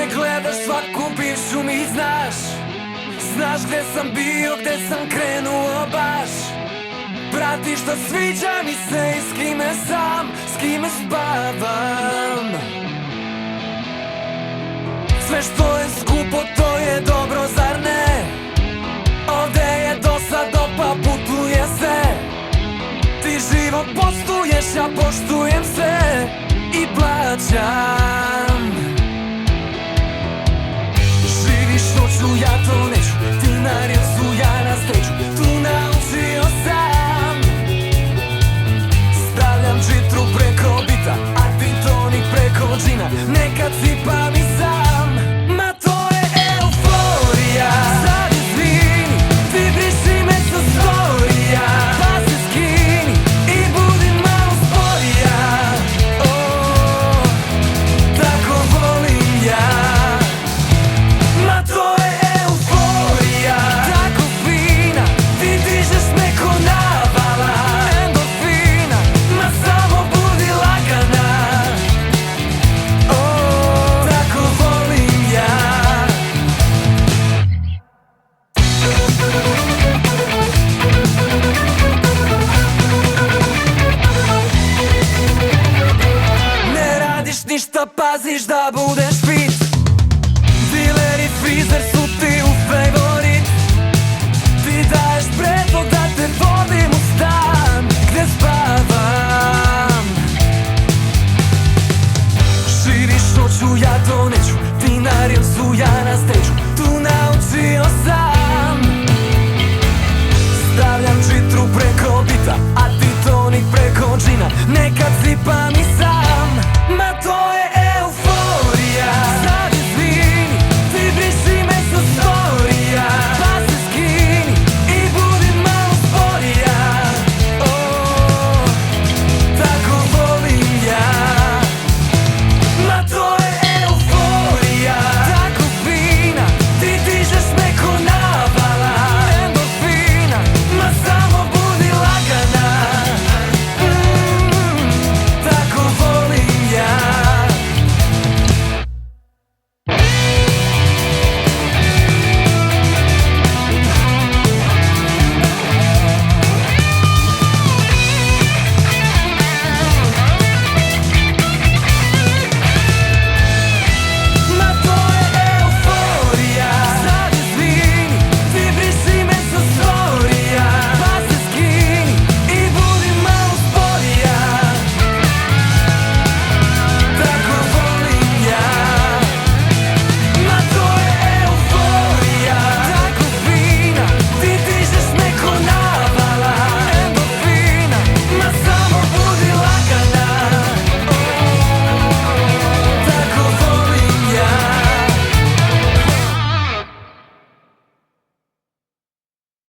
me gledaš, svaku bivšu mi znaš. Znaš gde sam bio, gde sam krenuo baš. Pratiš što sviđa mi se i s kime sam, s kime spavam. Sve što je skupo to je dobro, zar ne? Ovde je dosado pa putuje se. Ti život postuješ, ja poštujem se i plaćam. Živiš noću, ja to neću, ti na rilsu, ja na stage. Tu naučio sam. Stavljam džitru preko bita, a ti tonik preko džina. Nekad sipam i sam. Ma to je euforija. Sad izvini, ti briši me sa storija. Pa se skini i budi malo sporija. O, tako volim ja. Ma to je euforija, tako fina. Ti dižeš me ko navala endorfina. Ma samo budi lagana. O, tako volim ja. Ne radiš ništa, paziš da budeš fit. Diler i frizer su ti u favorit. Ti daješ predlog da te vodim u stan gde spavam. Živiš noću, ja to neću, ti na rilsu, ja na stage. Tu naučio sam. Stavljam džitru preko bita, a ti tonik preko džina. Nekad sipam i sam.